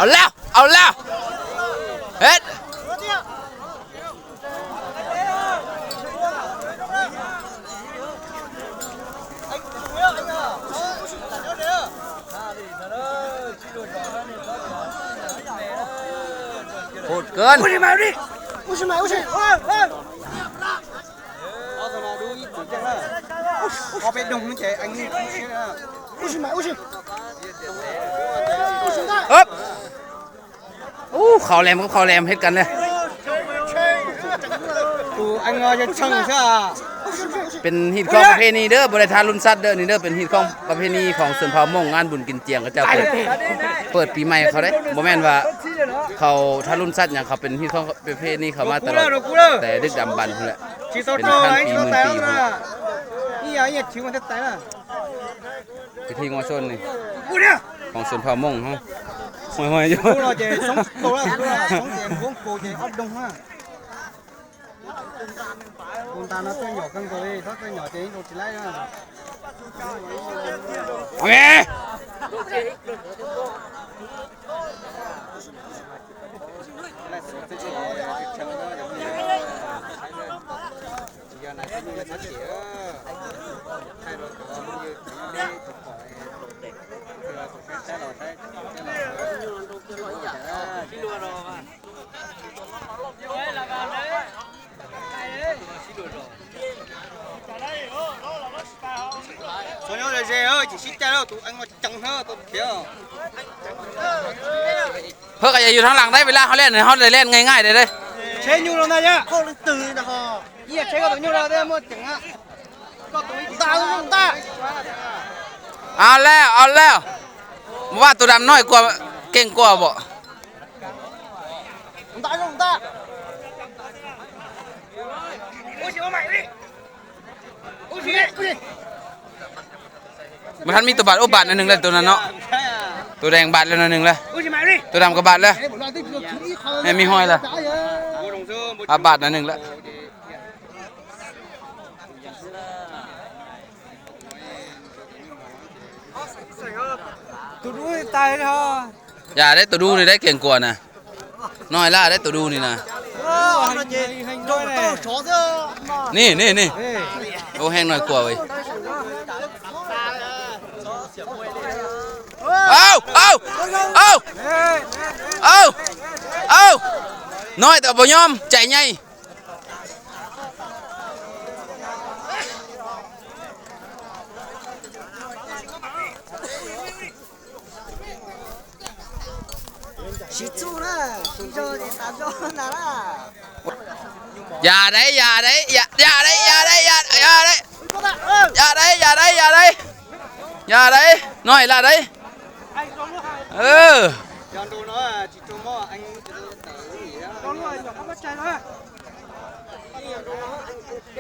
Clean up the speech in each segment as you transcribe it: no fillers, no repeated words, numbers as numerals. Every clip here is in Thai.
เอาแล้วเฮ็ดโหดเกินเอาไปดงเฉยอันนี้เขาแหลมกับเขาแหลมเฮ็ดกันเลย ตูอันจะช่างใช่เป็นฮีตของประเพณีเด้อบริษัทรุ่นซัดเด้อนี่เด้อเป็นฮีตของประเพณีของส่วนเผ่ามงงานบุญกินเจียงเขาเจ้าเปิดปีใหม่เขาได้บ่แม่นว่าเขาถ้ารุ่นซัดอย่างเขาเป็นฮีตของประเพณีเขามาตลอดแต่ดึกดำบรรพ์พุ่นแหละเป็นพันปีหมื่นปีพุ่นแหละนี่อย่างนี้ชิวมันจะตายละพิธีงอชนนี่ของส่วนเผ่ามงเฮาห่วยๆอยู่เราจะสองตัวละสองเจ็ดวงโกจะอัดดงฮะคนตาnó nhỏ căng rồi nó nhỏ chế rồi chỉ lấy ra okay số nhau là dễ ơi chỉ xích ra đâu tụi anh mà chẳng hơn tụi kia เพื่อก็จะอยู่ทางหลังได้เวลาเขาเล่นเขาเลยเล่นง่ายๆเลย chế nhu đâu này nhá không từ nào hò iya chế có tụi nhu đâu đây mua chẳng á có tụi ta เอาแล้วว่าตัวดำน้อยกว่าเก่งกว่าบ่ta ôi chị mày đi ôi chị đi มันทันมีตัวบาทบาทนั่นหนึ่งเลยตัวนั้นเนาะตัวแดงบาทแล้วนั่นหนึ่งเลยตัวดำกับบาทเลยไม่มีห้อยเลยบาทนั่นหนึ่งแล้วtụi đuôi tay đó อย่าได้ตัวดูนี่ได้เก่งกว่านะน้อยล่าได้ตัวดูนี่นะนี่โอ้แห้งหน่อยกว่าเว้ยเอาน้อยแต่บ่ยอมใจใหญ่อย่าได้น้อยล่ะได้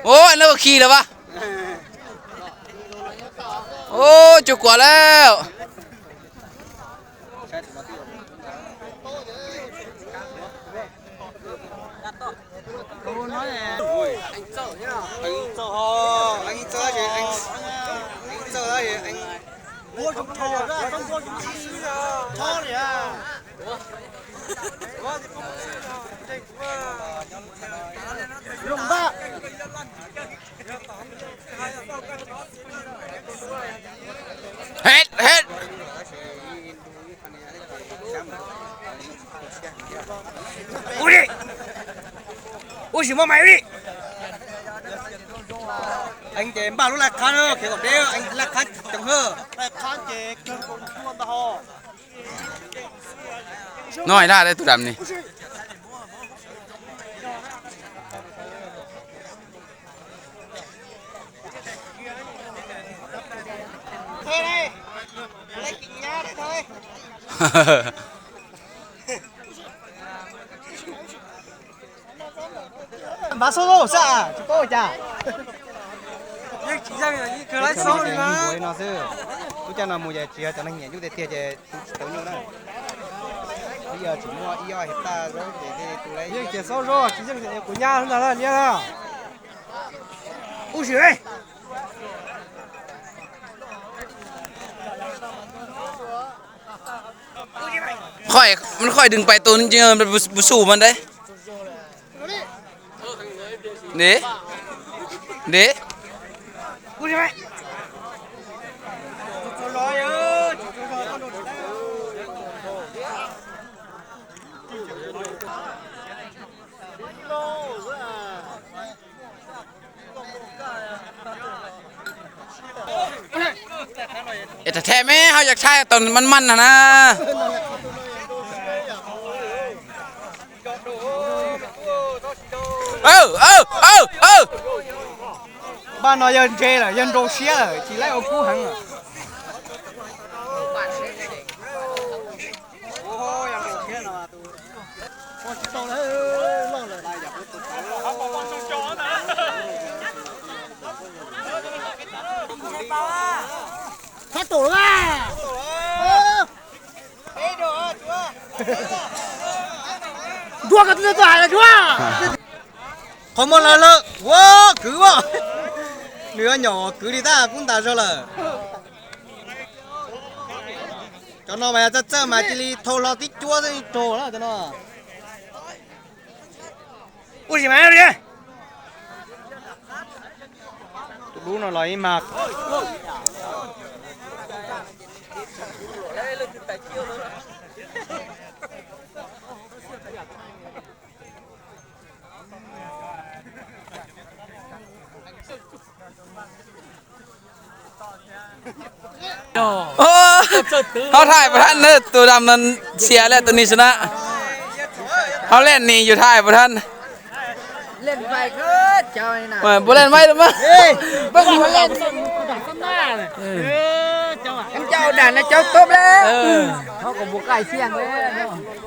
โอ้ยแล้วก็ขี่แล้ววะโอ้จุกกว่าแล้วmua chục thò ra không mua chục chi thò này à lồng ba hết ui đi ui chỉ mua mày đi anh chém bao lúc là khăn ơ kiểu đeo anh là khăn chẳng hơ khăn chém chân con chuông ta ho น้อยล่าได้ตัวดำนี่เฮ้ยเลยเล่นกินยาเลย mà solo sao chú cô chả nhưng chỉ ra là như cái lái số đi mà mùi nó sư chú cha nào mùi giờ chia cho nó nhẹ chú để tia để tao nhiêu đó bây giờ chỉ mua iyo hecta rồi để tụi lấy nhưng chỉ số rồi chỉ riêng của nhà không là nhé là u sữa u gì ค่อยมันค่อยดึงไปตัวจริงๆมันบ่สู้มันได้เด้เด้ กูใช่ไหมร้อยแต่แท้แม่เฮาอยากใช้ตอนมันน่ะนะบ้านเรายันเจล่ะยันโรเชียล่ะchỉ lấy ô cú hẳn à phát tổ ra đua cái thứ tài là chúa không một là lợ wow cứ vào đứa nhỏ cứ đi ta cũng ta cho là cho nó bây giờ chơi mà chỉ thâu lo tí chúa thì trổ đó cho nó ui gì mà đi đủ nó lấy mạcโอ้เขาถ่ายประทันเนอะตัวดำนั้นเสียแล้วตัวนี้ชนะเขาเล่นนี่อยู่ถ่ายประทัน เล่นไปก็เจ้าไอ้น่ะ บ่เล่นไว้หรือมั้ง เบิ่งมาเล่นด่าข้างหน้าเลยเจ้าด่านนะเจ้าตบแล้วเขาก็บุกไก่เสี่ยงเลยเนาะ